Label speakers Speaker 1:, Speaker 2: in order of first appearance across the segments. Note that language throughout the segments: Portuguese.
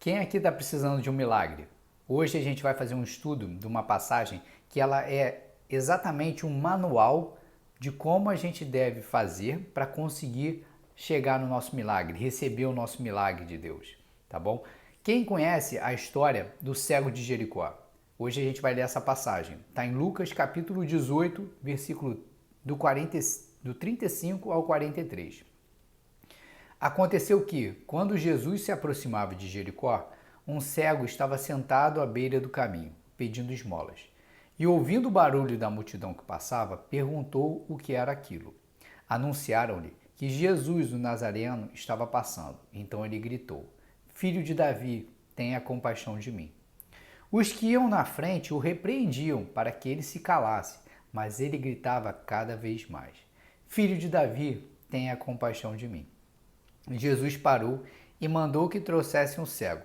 Speaker 1: Quem aqui está precisando de um milagre? Hoje a gente vai fazer um estudo de uma passagem que ela é exatamente um manual de como a gente deve fazer para conseguir chegar no nosso milagre, receber o nosso milagre de Deus, tá bom? Quem conhece a história do cego de Jericó? Hoje a gente vai ler essa passagem. Está em Lucas capítulo 18, versículo do 35 ao 43. Aconteceu que, quando Jesus se aproximava de Jericó, um cego estava sentado à beira do caminho, pedindo esmolas. E ouvindo o barulho da multidão que passava, perguntou o que era aquilo. Anunciaram-lhe que Jesus, o Nazareno, estava passando. Então ele gritou: Filho de Davi, tenha compaixão de mim. Os que iam na frente o repreendiam para que ele se calasse, mas ele gritava cada vez mais: Filho de Davi, tenha compaixão de mim. Jesus parou e mandou que trouxessem um cego.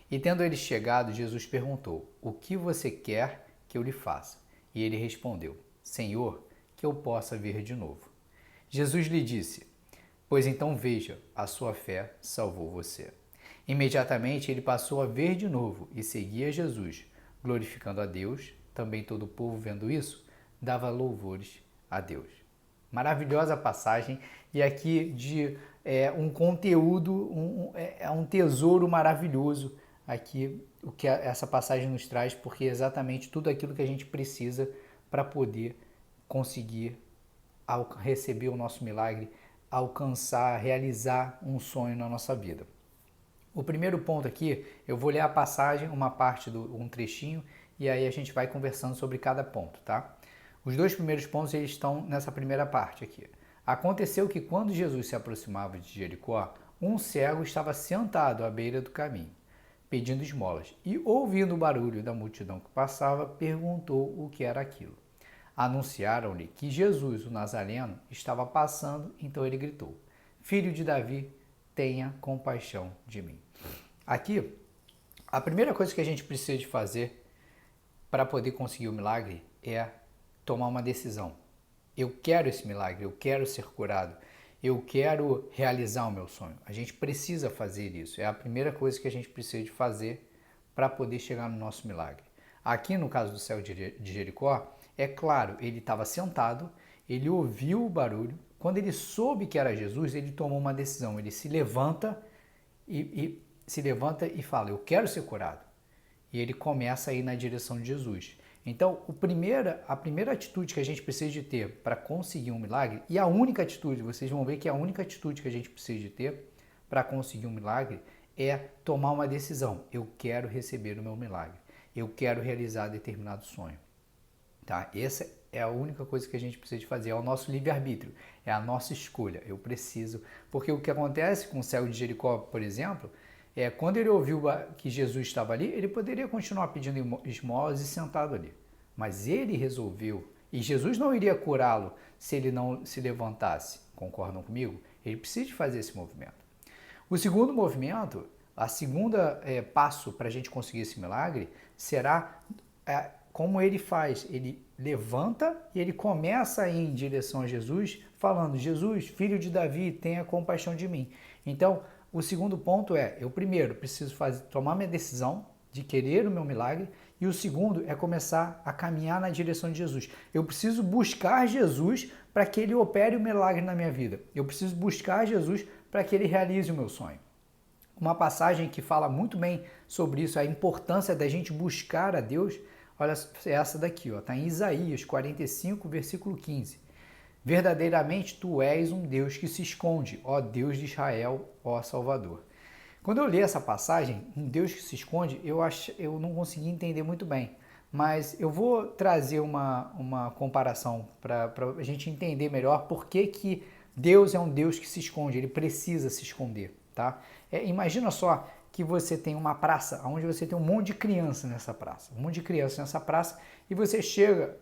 Speaker 1: E tendo ele chegado, Jesus perguntou: O que você quer que eu lhe faça? E ele respondeu: Senhor, que eu possa ver de novo. Jesus lhe disse: Pois então veja, a sua fé salvou você. Imediatamente ele passou a ver de novo e seguia Jesus, glorificando a Deus. Também todo o povo, vendo isso, dava louvores a Deus. Maravilhosa passagem e aqui de um conteúdo, um tesouro maravilhoso aqui o que essa passagem nos traz, porque é exatamente tudo aquilo que a gente precisa para poder conseguir receber o nosso milagre, alcançar, realizar um sonho na nossa vida. O primeiro ponto aqui, eu vou ler a passagem, uma parte, um trechinho, e aí a gente vai conversando sobre cada ponto, tá? Os dois primeiros pontos eles estão nessa primeira parte aqui. Aconteceu que quando Jesus se aproximava de Jericó, um cego estava sentado à beira do caminho, pedindo esmolas, e ouvindo o barulho da multidão que passava, perguntou o que era aquilo. Anunciaram-lhe que Jesus, o Nazareno, estava passando, então ele gritou: Filho de Davi, tenha compaixão de mim. Aqui, a primeira coisa que a gente precisa de fazer para poder conseguir o milagre é tomar uma decisão. Eu quero esse milagre, eu quero ser curado, eu quero realizar o meu sonho. A gente precisa fazer isso. É a primeira coisa que a gente precisa de fazer para poder chegar no nosso milagre. Aqui no caso do cego de Jericó, é claro, ele estava sentado, ele ouviu o barulho. Quando ele soube que era Jesus, ele tomou uma decisão. Ele se levanta e fala: Eu quero ser curado. E ele começa a ir na direção de Jesus. Então, a primeira atitude que a gente precisa de ter para conseguir um milagre, e a única atitude, vocês vão ver que a única atitude que a gente precisa de ter para conseguir um milagre é tomar uma decisão. Eu quero receber o meu milagre. Eu quero realizar determinado sonho. Tá? Essa é a única coisa que a gente precisa de fazer, é o nosso livre-arbítrio, é a nossa escolha. Eu preciso, porque o que acontece com o cego de Jericó, por exemplo, quando ele ouviu que Jesus estava ali, ele poderia continuar pedindo esmolas e sentado ali. Mas ele resolveu, e Jesus não iria curá-lo se ele não se levantasse. Concordam comigo? Ele precisa de fazer esse movimento. O segundo movimento, a segunda passo para a gente conseguir esse milagre, será como ele faz. Ele levanta e ele começa a ir em direção a Jesus, falando: Jesus, filho de Davi, tenha compaixão de mim. Então, o segundo ponto eu primeiro preciso tomar minha decisão de querer o meu milagre, e o segundo é começar a caminhar na direção de Jesus. Eu preciso buscar Jesus para que ele opere o milagre na minha vida. Eu preciso buscar Jesus para que ele realize o meu sonho. Uma passagem que fala muito bem sobre isso, a importância da gente buscar a Deus, olha essa daqui, está em Isaías 45, versículo 15. Verdadeiramente tu és um Deus que se esconde, ó Deus de Israel, ó Salvador. Quando eu li essa passagem, um Deus que se esconde, eu não consegui entender muito bem. Mas eu vou trazer uma comparação para a gente entender melhor por que Deus é um Deus que se esconde, ele precisa se esconder. Tá? Imagina só que você tem uma praça onde você tem um monte de criança nessa praça. Um monte de criança nessa praça e você chega,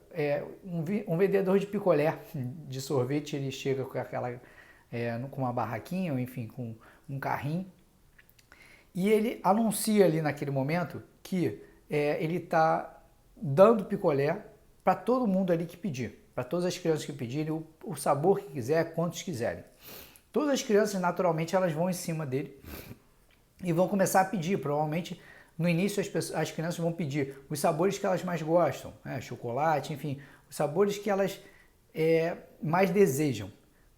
Speaker 1: um vendedor de picolé, de sorvete, ele chega com com uma barraquinha, ou enfim, com um carrinho, e ele anuncia ali naquele momento que ele está dando picolé para todo mundo ali que pedir, para todas as crianças que pedirem, o sabor que quiser, quantos quiserem. Todas as crianças, naturalmente, elas vão em cima dele e vão começar a pedir. Provavelmente no início as crianças vão pedir os sabores que elas mais gostam, né? Chocolate, enfim, os sabores que elas mais desejam.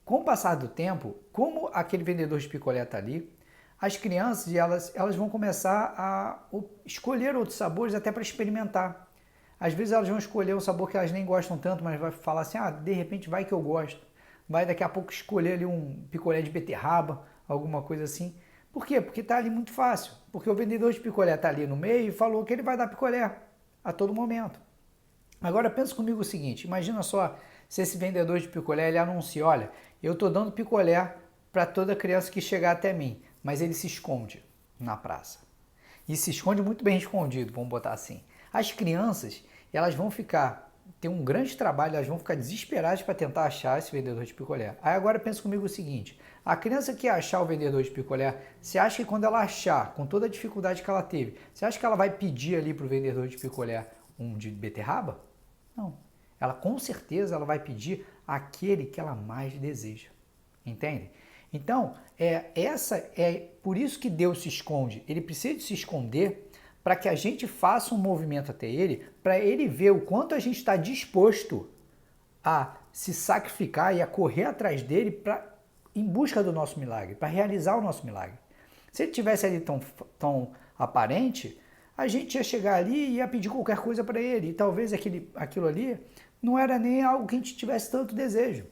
Speaker 1: Com o passar do tempo, como aquele vendedor de picolé está ali, as crianças elas vão começar a escolher outros sabores até para experimentar. Às vezes elas vão escolher um sabor que elas nem gostam tanto, mas vai falar assim, de repente vai que eu gosto. Vai daqui a pouco escolher ali um picolé de beterraba, alguma coisa assim. Por quê? Porque está ali muito fácil. Porque o vendedor de picolé está ali no meio e falou que ele vai dar picolé a todo momento. Agora pensa comigo o seguinte, imagina só se esse vendedor de picolé ele anuncia, olha, eu estou dando picolé para toda criança que chegar até mim, mas ele se esconde na praça. E se esconde muito bem escondido, vamos botar assim. As crianças, elas vão ter um grande trabalho, elas vão ficar desesperadas para tentar achar esse vendedor de picolé. Aí agora pensa comigo o seguinte, a criança que achar o vendedor de picolé, você acha que quando ela achar, com toda a dificuldade que ela teve, você acha que ela vai pedir ali para o vendedor de picolé um de beterraba? Não. Ela com certeza ela vai pedir aquele que ela mais deseja. Entende? Então, por isso que Deus se esconde. Ele precisa se esconder para que a gente faça um movimento até Ele, para Ele ver o quanto a gente está disposto a se sacrificar e a correr atrás dele em busca do nosso milagre, para realizar o nosso milagre. Se ele tivesse ali tão aparente, a gente ia chegar ali e ia pedir qualquer coisa para ele. E talvez aquilo ali não era nem algo que a gente tivesse tanto desejo.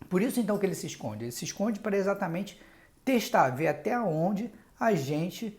Speaker 1: Por isso então que ele se esconde. Ele se esconde para exatamente testar, ver até onde a gente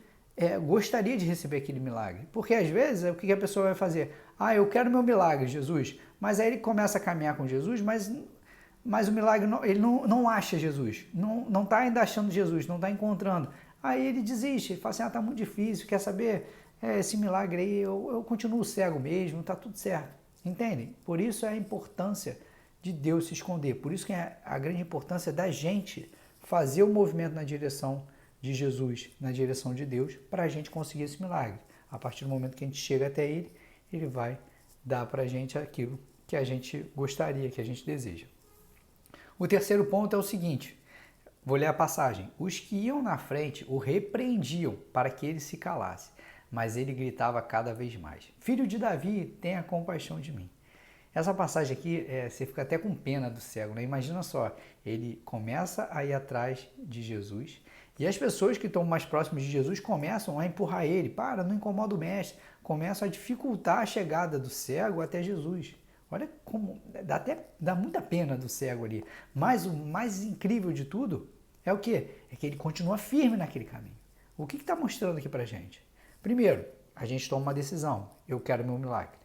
Speaker 1: gostaria de receber aquele milagre. Porque às vezes o que a pessoa vai fazer? Eu quero meu milagre, Jesus. Mas aí ele começa a caminhar com Jesus, mas o milagre ele não acha Jesus. Não está ainda achando Jesus, não está encontrando. Aí ele desiste, ele fala assim, está muito difícil, quer saber? Esse milagre aí, eu continuo cego mesmo, está tudo certo. Entendem? Por isso é a importância de Deus se esconder. Por isso que é a grande importância da gente fazer o movimento na direção de Jesus, na direção de Deus, para a gente conseguir esse milagre. A partir do momento que a gente chega até Ele, Ele vai dar para a gente aquilo que a gente gostaria, que a gente deseja. O terceiro ponto é o seguinte, vou ler a passagem. Os que iam na frente o repreendiam para que ele se calasse, mas ele gritava cada vez mais, Filho de Davi, tenha compaixão de mim. Essa passagem aqui, você fica até com pena do cego, né? Imagina só, ele começa a ir atrás de Jesus e as pessoas que estão mais próximas de Jesus começam a empurrar ele, não incomoda o mestre, começam a dificultar a chegada do cego até Jesus. Olha como, dá muita pena do cego ali, mas o mais incrível de tudo é o quê? É que ele continua firme naquele caminho. O que está mostrando aqui pra gente? Primeiro, a gente toma uma decisão, eu quero meu milagre.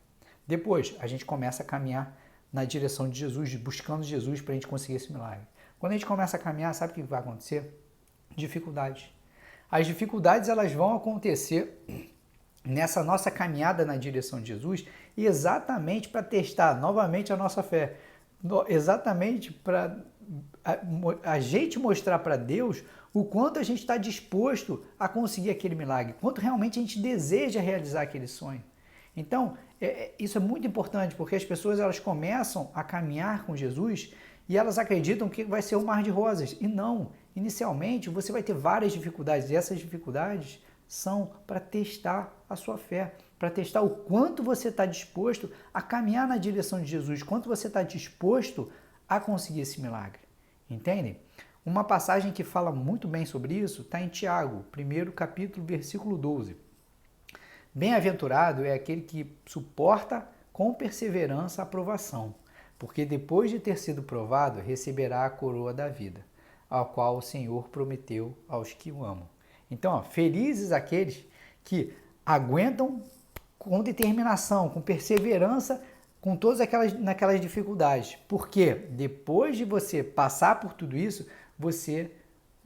Speaker 1: Depois, a gente começa a caminhar na direção de Jesus, buscando Jesus para a gente conseguir esse milagre. Quando a gente começa a caminhar, sabe o que vai acontecer? Dificuldades. As dificuldades elas vão acontecer nessa nossa caminhada na direção de Jesus exatamente para testar novamente a nossa fé. Exatamente para a gente mostrar para Deus o quanto a gente está disposto a conseguir aquele milagre, quanto realmente a gente deseja realizar aquele sonho. Então, isso é muito importante, porque as pessoas elas começam a caminhar com Jesus e elas acreditam que vai ser um mar de rosas. E não, inicialmente você vai ter várias dificuldades, e essas dificuldades são para testar a sua fé, para testar o quanto você está disposto a caminhar na direção de Jesus, quanto você está disposto a conseguir esse milagre. Entendem? Uma passagem que fala muito bem sobre isso está em Tiago, 1º capítulo, versículo 12. Bem-aventurado é aquele que suporta com perseverança a provação, porque depois de ter sido provado, receberá a coroa da vida, a qual o Senhor prometeu aos que o amam. Então, felizes aqueles que aguentam com determinação, com perseverança, com todas naquelas dificuldades. Porque depois de você passar por tudo isso, você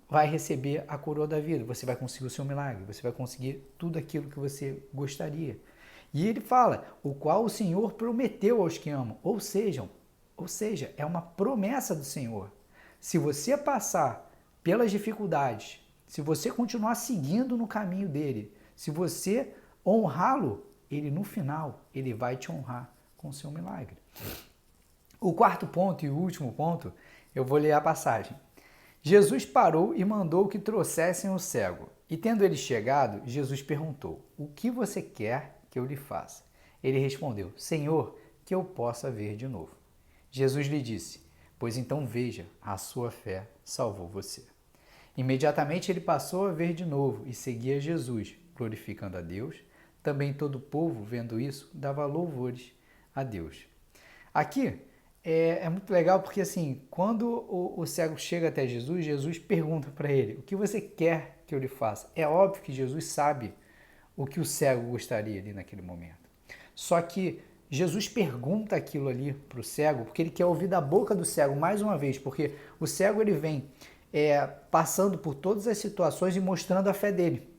Speaker 1: vai receber a coroa da vida, você vai conseguir o seu milagre, você vai conseguir tudo aquilo que você gostaria. E ele fala, o qual o Senhor prometeu aos que amam, ou seja, é uma promessa do Senhor. Se você passar pelas dificuldades, se você continuar seguindo no caminho dele, se você honrá-lo, ele no final, ele vai te honrar com o seu milagre. O quarto ponto e o último ponto, eu vou ler a passagem. Jesus parou e mandou que trouxessem o cego. E tendo ele chegado, Jesus perguntou: o que você quer que eu lhe faça? Ele respondeu: Senhor, que eu possa ver de novo. Jesus lhe disse: pois então veja, a sua fé salvou você. Imediatamente ele passou a ver de novo e seguia Jesus, glorificando a Deus. Também todo o povo, vendo isso, dava louvores a Deus. Aqui é muito legal porque, assim, quando o cego chega até Jesus, Jesus pergunta para ele: o que você quer que eu lhe faça? É óbvio que Jesus sabe o que o cego gostaria ali naquele momento. Só que Jesus pergunta aquilo ali para o cego porque ele quer ouvir da boca do cego mais uma vez, porque o cego ele vem passando por todas as situações e mostrando a fé dele.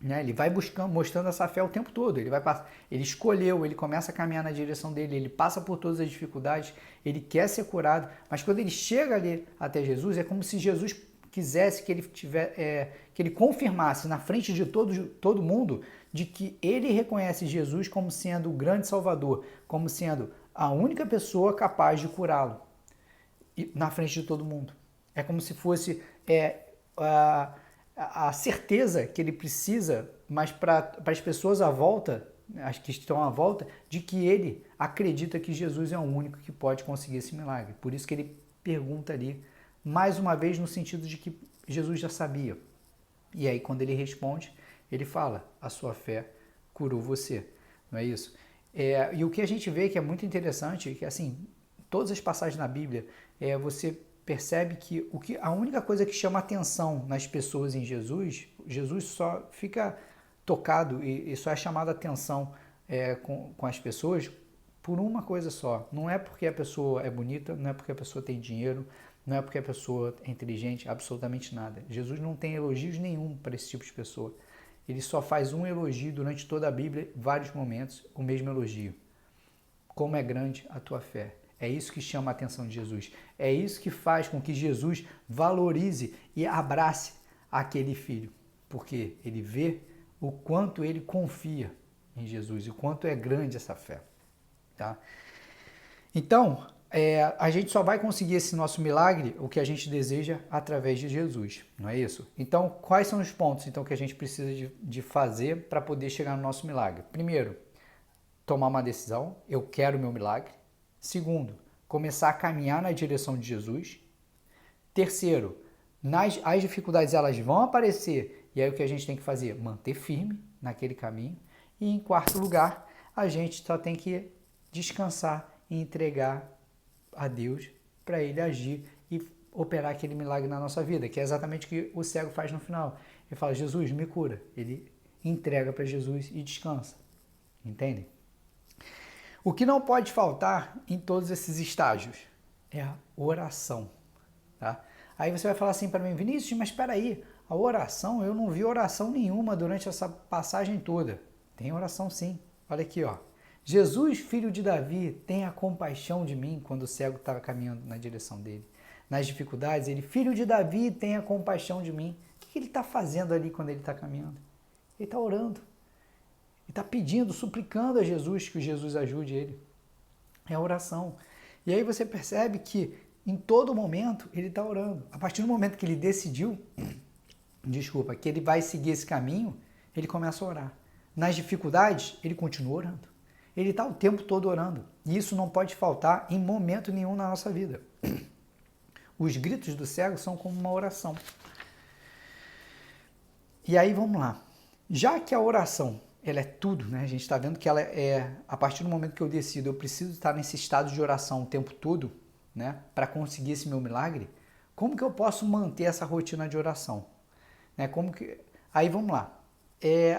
Speaker 1: Né? Ele vai buscando, mostrando essa fé o tempo todo. Ele escolheu, ele começa a caminhar na direção dele, ele passa por todas as dificuldades, ele quer ser curado, mas quando ele chega ali até Jesus, é como se Jesus quisesse que ele que ele confirmasse na frente de todo mundo de que ele reconhece Jesus como sendo o grande Salvador, como sendo a única pessoa capaz de curá-lo na frente de todo mundo. É como se fosse a certeza que ele precisa, mas para as pessoas à volta, as que estão à volta, de que ele acredita que Jesus é o único que pode conseguir esse milagre. Por isso que ele pergunta ali, mais uma vez, no sentido de que Jesus já sabia. E aí, quando ele responde, ele fala: a sua fé curou você. Não é isso? E o que a gente vê que é muito interessante é que, assim, todas as passagens na Bíblia, você percebe que a única coisa que chama atenção nas pessoas em Jesus, Jesus só fica tocado e só é chamado a atenção com as pessoas por uma coisa só. Não é porque a pessoa é bonita, não é porque a pessoa tem dinheiro, não é porque a pessoa é inteligente, absolutamente nada. Jesus não tem elogios nenhum para esse tipo de pessoa. Ele só faz um elogio durante toda a Bíblia, vários momentos, o mesmo elogio. Como é grande a tua fé. É isso que chama a atenção de Jesus. É isso que faz com que Jesus valorize e abrace aquele filho. Porque ele vê o quanto ele confia em Jesus e o quanto é grande essa fé. Tá? Então, a gente só vai conseguir esse nosso milagre, o que a gente deseja, através de Jesus. Não é isso? Então, quais são os pontos então, que a gente precisa de fazer para poder chegar no nosso milagre? Primeiro, tomar uma decisão. Eu quero o meu milagre. Segundo, começar a caminhar na direção de Jesus. Terceiro, as dificuldades elas vão aparecer e aí o que a gente tem que fazer? Manter firme naquele caminho. E em quarto lugar, a gente só tem que descansar e entregar a Deus para Ele agir e operar aquele milagre na nossa vida, que é exatamente o que o cego faz no final. Ele fala: Jesus, me cura. Ele entrega para Jesus e descansa. Entendem? O que não pode faltar em todos esses estágios é a oração. Tá? Aí você vai falar assim para mim: Vinícius, mas espera aí, a oração, eu não vi oração nenhuma durante essa passagem toda. Tem oração sim. Olha aqui, ó. Jesus, filho de Davi, tenha compaixão de mim, quando o cego estava caminhando na direção dele. Nas dificuldades, ele: filho de Davi, tenha compaixão de mim. O que ele está fazendo ali quando ele está caminhando? Ele está orando. Ele está pedindo, suplicando a Jesus que Jesus ajude ele. É a oração. E aí você percebe que em todo momento ele está orando. A partir do momento que ele decidiu, que ele vai seguir esse caminho, ele começa a orar. Nas dificuldades, ele continua orando. Ele está o tempo todo orando. E isso não pode faltar em momento nenhum na nossa vida. Os gritos do cego são como uma oração. E aí vamos lá. Já que a oração ela é tudo, né? A gente está vendo que ela a partir do momento que eu decido, eu preciso estar nesse estado de oração o tempo todo, né? Para conseguir esse meu milagre. Como que eu posso manter essa rotina de oração? Né? Aí vamos lá.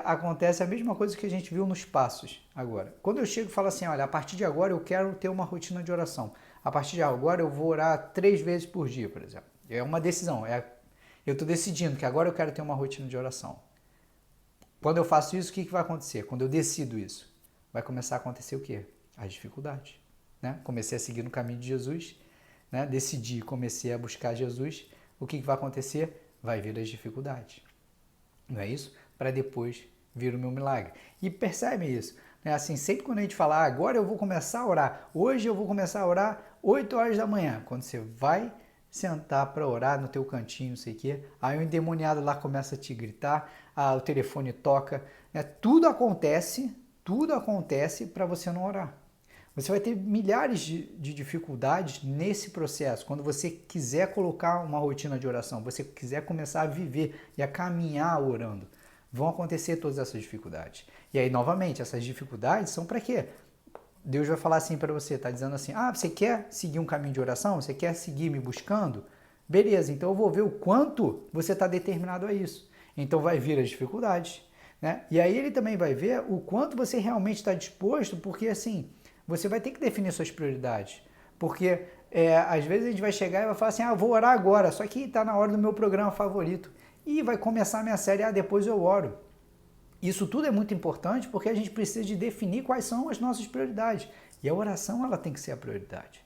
Speaker 1: Acontece a mesma coisa que a gente viu nos passos agora. Quando eu chego e falo assim: olha, a partir de agora eu quero ter uma rotina de oração. A partir de agora eu vou orar 3 vezes por dia, por exemplo. É uma decisão. Eu estou decidindo que agora eu quero ter uma rotina de oração. Quando eu faço isso, o que vai acontecer? Quando eu decido isso, vai começar a acontecer o quê? As dificuldades. Né? Comecei a seguir no caminho de Jesus, né? Decidi, comecei a buscar Jesus. O que vai acontecer? Vai vir as dificuldades. Não é isso? Para depois vir o meu milagre. E percebe isso. Né? Assim, sempre quando a gente fala: agora eu vou começar a orar, hoje eu vou começar a orar 8 horas da manhã. Quando você vai sentar para orar no teu cantinho, não sei o quê. Aí o endemoniado lá começa a te gritar, o telefone toca, né? Tudo acontece para você não orar. Você vai ter milhares de dificuldades nesse processo. Quando você quiser colocar uma rotina de oração, você quiser começar a viver e a caminhar orando, vão acontecer todas essas dificuldades. E aí, novamente, essas dificuldades são para quê? Deus vai falar assim para você, tá dizendo assim, você quer seguir um caminho de oração? Você quer seguir me buscando? Beleza, então eu vou ver o quanto você está determinado a isso. Então vai vir as dificuldades, né? E aí ele também vai ver o quanto você realmente está disposto, porque assim, você vai ter que definir suas prioridades. Porque às vezes a gente vai chegar e vai falar assim, vou orar agora, só que está na hora do meu programa favorito. E vai começar a minha série, depois eu oro. Isso tudo é muito importante porque a gente precisa de definir quais são as nossas prioridades. E a oração, ela tem que ser a prioridade.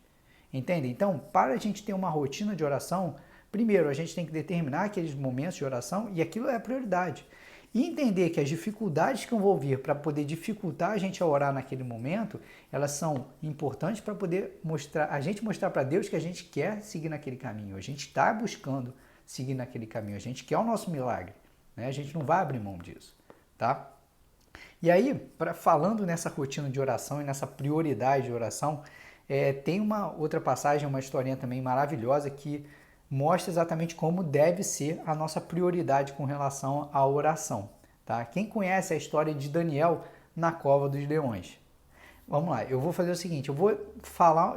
Speaker 1: Entende? Então, para a gente ter uma rotina de oração, primeiro a gente tem que determinar aqueles momentos de oração e aquilo é a prioridade. E entender que as dificuldades que vão vir para poder dificultar a gente a orar naquele momento, elas são importantes para poder mostrar para Deus que a gente quer seguir naquele caminho. A gente está buscando seguir naquele caminho. A gente quer o nosso milagre, né? A gente não vai abrir mão disso, tá? E aí, falando nessa rotina de oração e nessa prioridade de oração, tem uma outra passagem, uma historinha também maravilhosa que mostra exatamente como deve ser a nossa prioridade com relação à oração. Tá? Quem conhece a história de Daniel na cova dos leões? Vamos lá, eu vou fazer o seguinte, eu vou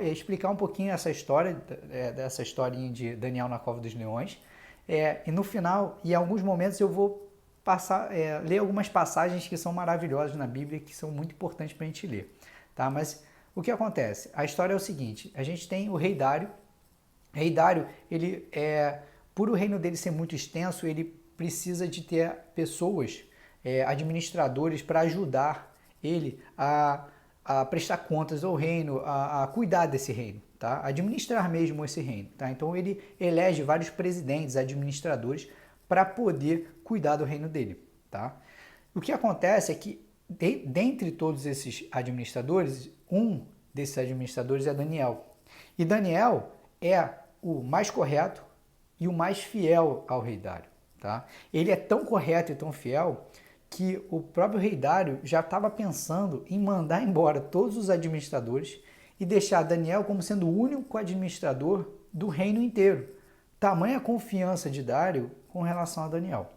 Speaker 1: explicar um pouquinho essa história, dessa historinha de Daniel na cova dos leões, e no final, em alguns momentos eu vou ler algumas passagens que são maravilhosas na Bíblia, que são muito importantes para a gente ler. Tá? Mas o que acontece? A história é o seguinte, a gente tem o rei Dário. O rei Dário, por o reino dele ser muito extenso, ele precisa de ter pessoas, administradores, para ajudar ele a prestar contas ao reino, a cuidar desse reino, tá? Administrar mesmo esse reino. Tá? Então ele elege vários presidentes, administradores, para poder cuidar do reino dele. Tá? O que acontece é que, dentre todos esses administradores, um desses administradores é Daniel. E Daniel é o mais correto e o mais fiel ao rei Dário. Tá? Ele é tão correto e tão fiel que o próprio rei Dário já estava pensando em mandar embora todos os administradores e deixar Daniel como sendo o único administrador do reino inteiro. Tamanha confiança de Dário com relação a Daniel.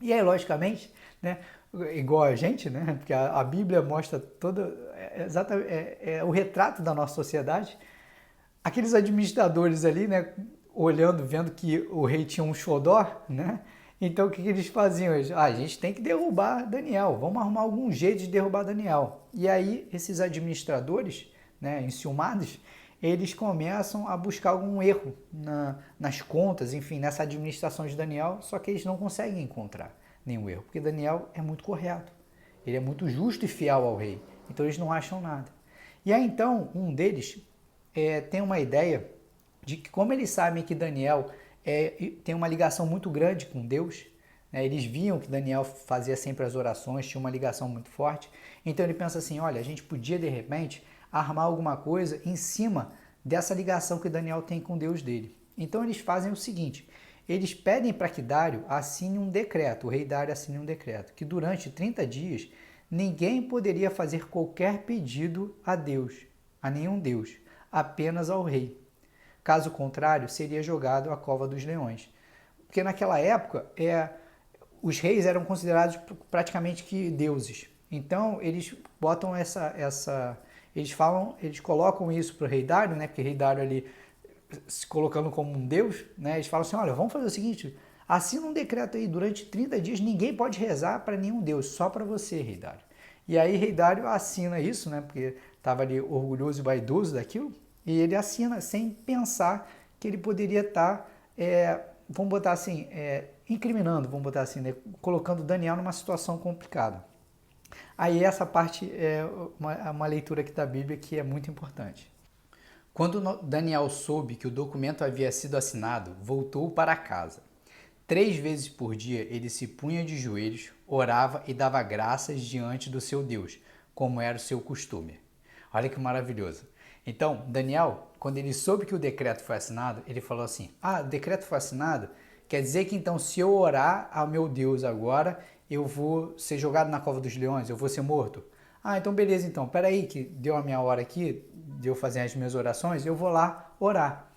Speaker 1: E aí, logicamente, né, igual a gente, né, porque a Bíblia mostra o retrato da nossa sociedade, aqueles administradores ali, né, olhando, vendo que o rei tinha um xodó, né, então o que eles faziam? A gente tem que derrubar Daniel, vamos arrumar algum jeito de derrubar Daniel. E aí esses administradores, né, enciumados, eles começam a buscar algum erro nas contas, enfim, nessa administração de Daniel, só que eles não conseguem encontrar nenhum erro, porque Daniel é muito correto, ele é muito justo e fiel ao rei, então eles não acham nada. E aí então um deles tem uma ideia de que, como eles sabem que Daniel tem uma ligação muito grande com Deus, né, eles viam que Daniel fazia sempre as orações, tinha uma ligação muito forte, então ele pensa assim, olha, a gente podia de repente armar alguma coisa em cima dessa ligação que Daniel tem com Deus dele. Então eles fazem o seguinte, eles pedem para que Dário assine um decreto, o rei Dário assine um decreto, que durante 30 dias ninguém poderia fazer qualquer pedido a Deus, a nenhum Deus, apenas ao rei. Caso contrário, seria jogado à cova dos leões. Porque naquela época, os reis eram considerados praticamente que deuses. Então eles botam eles colocam isso para o rei Dário, né? Porque o rei Dário ali se colocando como um deus, né? Eles falam assim, olha, vamos fazer o seguinte, assina um decreto aí, durante 30 dias ninguém pode rezar para nenhum deus, só para você, rei Dário. E aí rei Dário assina isso, né? Porque estava ali orgulhoso e vaidoso daquilo, e ele assina sem pensar que ele poderia estar, vamos botar assim, incriminando, vamos botar assim, né? Colocando Daniel numa situação complicada. Aí essa parte é uma leitura aqui da Bíblia que é muito importante. Quando Daniel soube que o documento havia sido assinado, voltou para casa. 3 vezes por dia ele se punha de joelhos, orava e dava graças diante do seu Deus, como era o seu costume. Olha que maravilhoso. Então, Daniel, quando ele soube que o decreto foi assinado, ele falou assim: ah, o decreto foi assinado, quer dizer que então se eu orar ao meu Deus agora, eu vou ser jogado na cova dos leões, eu vou ser morto. Ah, então beleza, então, peraí que deu a minha hora aqui, de eu fazer as minhas orações, eu vou lá orar.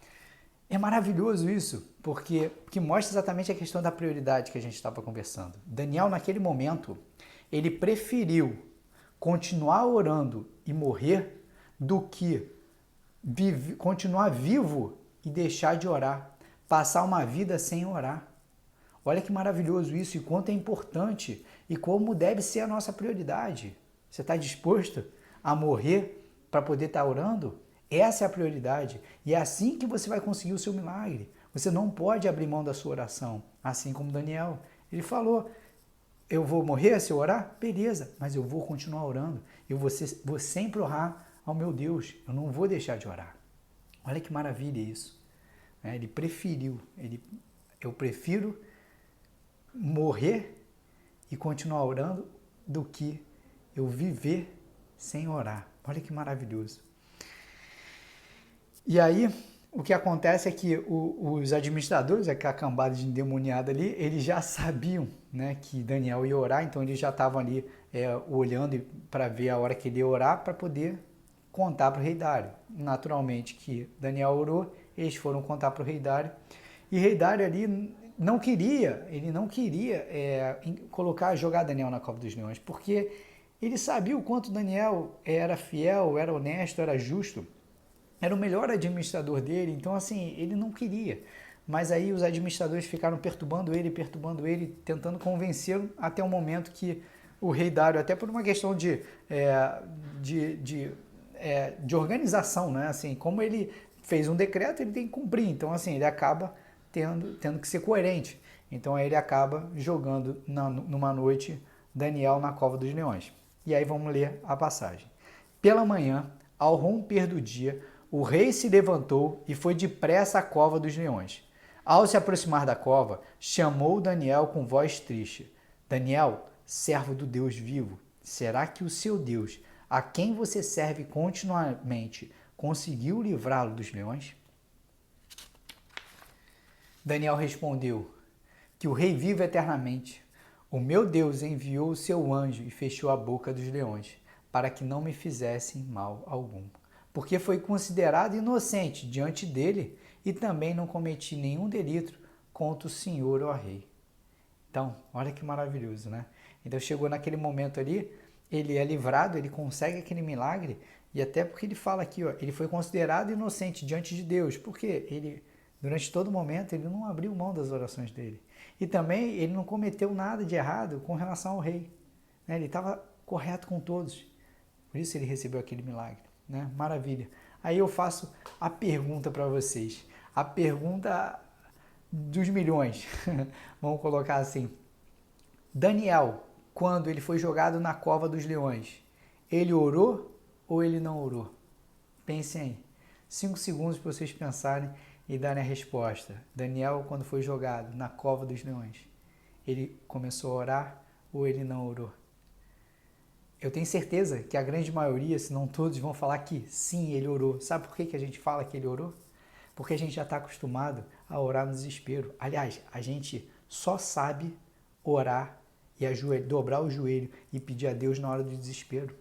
Speaker 1: É maravilhoso isso, porque mostra exatamente a questão da prioridade que a gente estava conversando. Daniel, naquele momento, ele preferiu continuar orando e morrer do que continuar vivo e deixar de orar, passar uma vida sem orar. Olha que maravilhoso isso e quanto é importante e como deve ser a nossa prioridade. Você está disposto a morrer para poder estar orando? Essa é a prioridade e é assim que você vai conseguir o seu milagre. Você não pode abrir mão da sua oração, assim como Daniel. Ele falou, eu vou morrer se eu orar? Beleza, mas eu vou continuar orando. Eu vou sempre orar ao meu Deus. Eu não vou deixar de orar. Olha que maravilha isso. Ele preferiu. Eu prefiro morrer e continuar orando do que eu viver sem orar. Olha que maravilhoso. E aí, o que acontece é que os administradores, aquela cambada de endemoniada ali, eles já sabiam, né, que Daniel ia orar, então eles já estavam ali olhando para ver a hora que ele ia orar para poder contar para o rei Dário. Naturalmente que Daniel orou, eles foram contar para o rei Dário, e o rei Dário ali ele não queria colocar, jogar Daniel na cova dos leões, porque ele sabia o quanto Daniel era fiel, era honesto, era justo, era o melhor administrador dele, então assim, ele não queria. Mas aí os administradores ficaram perturbando ele, tentando convencê-lo até o momento que o rei Dário, até por uma questão de organização, né? Assim, como ele fez um decreto, ele tem que cumprir, então assim, ele acaba tendo que ser coerente. Então aí ele acaba jogando numa noite Daniel na cova dos leões. E aí vamos ler a passagem. Pela manhã, ao romper do dia, o rei se levantou e foi depressa à cova dos leões. Ao se aproximar da cova, chamou Daniel com voz triste. Daniel, servo do Deus vivo, será que o seu Deus, a quem você serve continuamente, conseguiu livrá-lo dos leões? Daniel respondeu, que o rei vive eternamente. O meu Deus enviou o seu anjo e fechou a boca dos leões, para que não me fizessem mal algum. Porque foi considerado inocente diante dele e também não cometi nenhum delito contra o Senhor, ó Rei. Então, olha que maravilhoso, né? Então chegou naquele momento ali, ele é livrado, ele consegue aquele milagre, e até porque ele fala aqui, ó, ele foi considerado inocente diante de Deus, porque ele, durante todo momento, ele não abriu mão das orações dele. E também ele não cometeu nada de errado com relação ao rei. Né? Ele estava correto com todos. Por isso ele recebeu aquele milagre. Né? Maravilha. Aí eu faço a pergunta para vocês. A pergunta dos milhões. Vamos colocar assim. Daniel, quando ele foi jogado na cova dos leões, ele orou ou ele não orou? Pensem aí. 5 segundos para vocês pensarem e darem a resposta. Daniel, quando foi jogado na cova dos leões, ele começou a orar ou ele não orou? Eu tenho certeza que a grande maioria, se não todos, vão falar que sim, ele orou. Sabe por que a gente fala que ele orou? Porque a gente já está acostumado a orar no desespero. Aliás, a gente só sabe orar e dobrar o joelho e pedir a Deus na hora do desespero.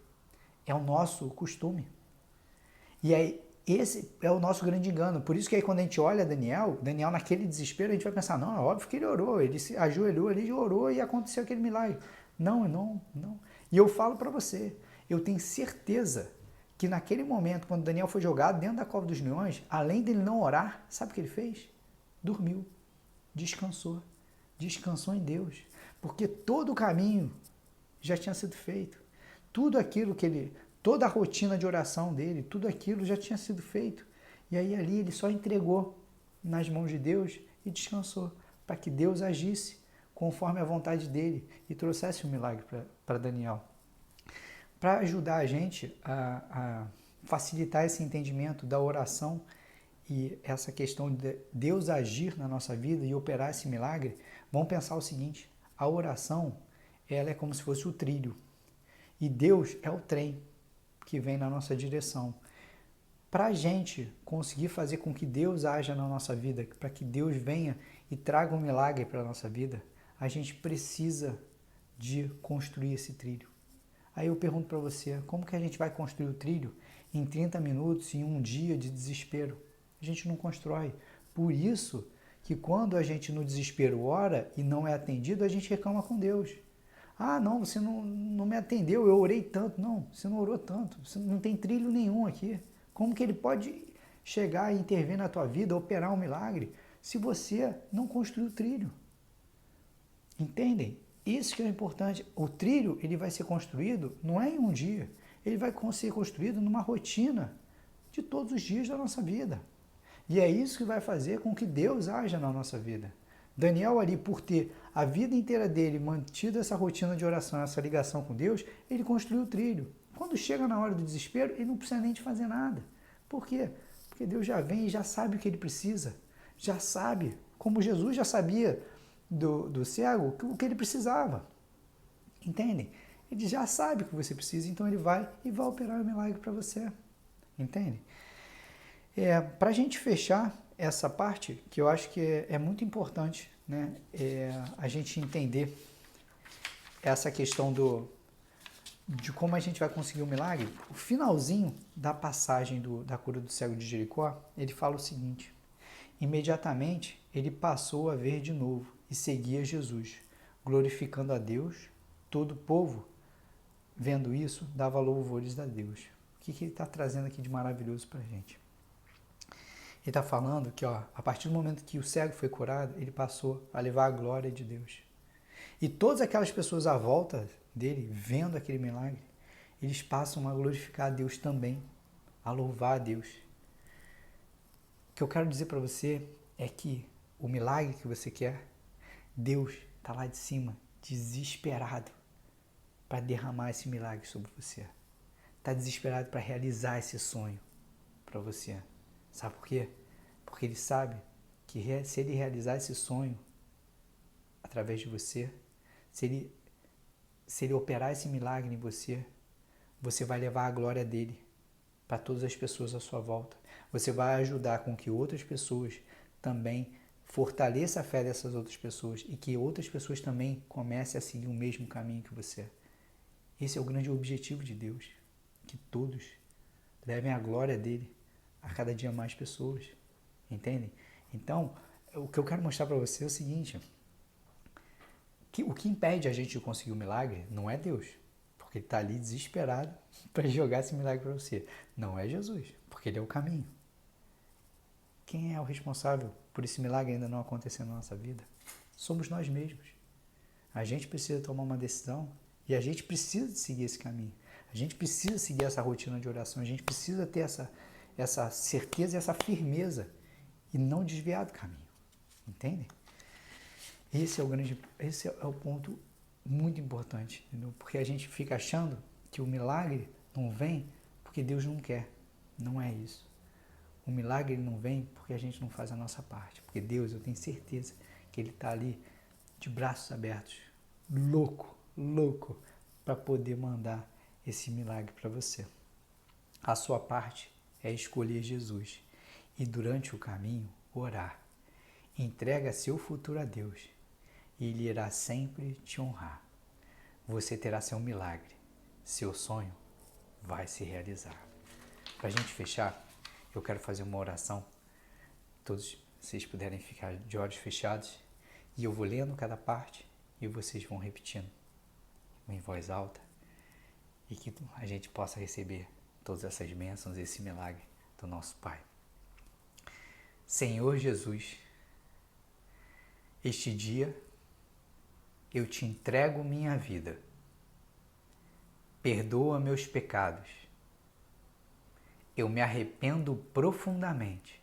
Speaker 1: É o nosso costume. E aí, esse é o nosso grande engano. Por isso que aí quando a gente olha Daniel naquele desespero, a gente vai pensar, não, é óbvio que ele orou, ele se ajoelhou ali, orou e aconteceu aquele milagre. Não. E eu falo para você, eu tenho certeza que naquele momento, quando Daniel foi jogado dentro da cova dos leões, além dele não orar, sabe o que ele fez? Dormiu, descansou em Deus, porque todo o caminho já tinha sido feito. Tudo aquilo toda a rotina de oração dele, tudo aquilo já tinha sido feito. E aí ali ele só entregou nas mãos de Deus e descansou, para que Deus agisse conforme a vontade dele e trouxesse um milagre para Daniel. Para ajudar a gente a facilitar esse entendimento da oração e essa questão de Deus agir na nossa vida e operar esse milagre, vamos pensar o seguinte, a oração ela é como se fosse o trilho e Deus é o trem que vem na nossa direção. para a gente conseguir fazer com que Deus haja na nossa vida, para que Deus venha e traga um milagre para a nossa vida, a gente precisa de construir esse trilho. Aí eu pergunto para você, como que a gente vai construir o trilho em 30 minutos, em um dia de desespero? A gente não constrói. Por isso que quando a gente no desespero ora e não é atendido, a gente reclama com Deus. Ah, não, você não me atendeu, eu orei tanto. Não, você não orou tanto, você não tem trilho nenhum aqui. Como que ele pode chegar e intervir na tua vida, operar um milagre, se você não construiu o trilho? Entendem? Isso que é importante. O trilho ele vai ser construído não é em um dia, ele vai ser construído numa rotina de todos os dias da nossa vida. E é isso que vai fazer com que Deus haja na nossa vida. Daniel ali, por ter a vida inteira dele mantido essa rotina de oração, essa ligação com Deus, ele construiu o trilho. Quando chega na hora do desespero, ele não precisa nem de fazer nada. Por quê? Porque Deus já vem e já sabe o que ele precisa. Já sabe, como Jesus já sabia do cego, o que ele precisava. Entendem? Ele já sabe o que você precisa, então ele vai e vai operar o milagre para você. Entende? Para a gente fechar essa parte, que eu acho que é muito importante, né? A gente entender essa questão de como a gente vai conseguir o milagre. O finalzinho da passagem da cura do cego de Jericó, ele fala o seguinte: imediatamente ele passou a ver de novo e seguia Jesus, glorificando a Deus. Todo o povo, vendo isso, dava louvores a Deus. O que ele está trazendo aqui de maravilhoso para a gente? Ele está falando que, a partir do momento que o cego foi curado, ele passou a levar a glória de Deus. E todas aquelas pessoas à volta dele, vendo aquele milagre, eles passam a glorificar a Deus também, a louvar a Deus. O que eu quero dizer para você é que o milagre que você quer, Deus está lá de cima, desesperado para derramar esse milagre sobre você. Está desesperado para realizar esse sonho para você. Sabe por quê? Porque ele sabe que se ele realizar esse sonho através de você, se ele operar esse milagre em você, você vai levar a glória dele para todas as pessoas à sua volta. Você vai ajudar com que outras pessoas também fortaleçam a fé dessas outras pessoas e que outras pessoas também comecem a seguir o mesmo caminho que você. Esse é o grande objetivo de Deus, que todos levem a glória dele a cada dia mais pessoas, entendem? Então, o que eu quero mostrar para você é o seguinte: que o que impede a gente de conseguir o milagre não é Deus, porque ele está ali desesperado para jogar esse milagre para você. Não é Jesus, porque ele é o caminho. Quem é o responsável por esse milagre ainda não acontecer na nossa vida? Somos nós mesmos. A gente precisa tomar uma decisão e a gente precisa de seguir esse caminho. A gente precisa seguir essa rotina de oração. A gente precisa ter essa certeza e essa firmeza e não desviar do caminho. Entende? Esse é o ponto muito importante, entendeu? Porque a gente fica achando que o milagre não vem porque Deus não quer. Não é isso. O milagre não vem porque a gente não faz a nossa parte. Porque Deus, eu tenho certeza que Ele está ali de braços abertos, louco, para poder mandar esse milagre para você. A sua parte é escolher Jesus e durante o caminho orar. Entrega seu futuro a Deus e Ele irá sempre te honrar. Você terá seu milagre. Seu sonho vai se realizar. Para a gente fechar, eu quero fazer uma oração. Todos vocês puderem ficar de olhos fechados e eu vou lendo cada parte e vocês vão repetindo em voz alta e que a gente possa receber todas essas bênçãos e esse milagre do nosso Pai. Senhor Jesus, este dia eu te entrego minha vida. Perdoa meus pecados. Eu me arrependo profundamente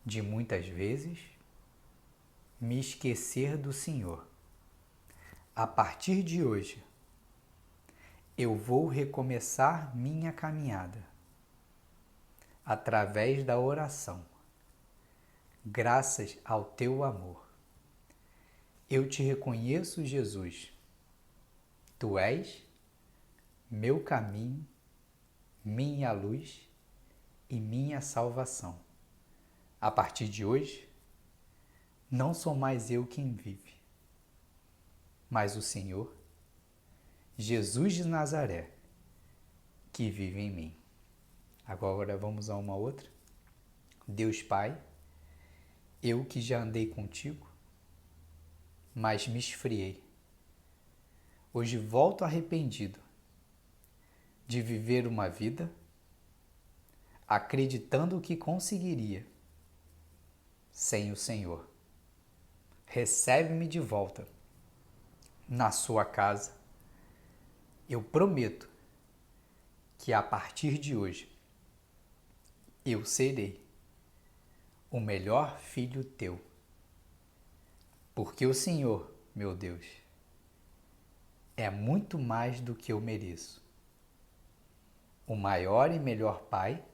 Speaker 1: de muitas vezes me esquecer do Senhor. A partir de hoje, eu vou recomeçar minha caminhada através da oração, graças ao teu amor. Eu te reconheço, Jesus. Tu és meu caminho, minha luz e minha salvação. A partir de hoje, não sou mais eu quem vive, mas o Senhor, Jesus de Nazaré, que vive em mim. Agora vamos a uma outra. Deus Pai, eu que já andei contigo, mas me esfriei. Hoje volto arrependido de viver uma vida acreditando que conseguiria sem o Senhor. Recebe-me de volta na sua casa. Eu prometo que a partir de hoje eu serei o melhor filho teu, porque o Senhor, meu Deus, é muito mais do que eu mereço. O maior e melhor Pai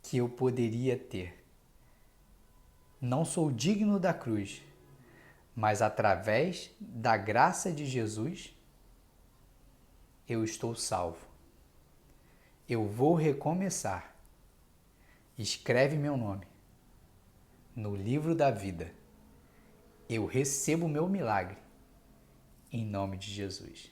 Speaker 1: que eu poderia ter. Não sou digno da cruz, mas através da graça de Jesus, eu estou salvo. Eu vou recomeçar. Escreve meu nome no livro da vida. Eu recebo meu milagre em nome de Jesus.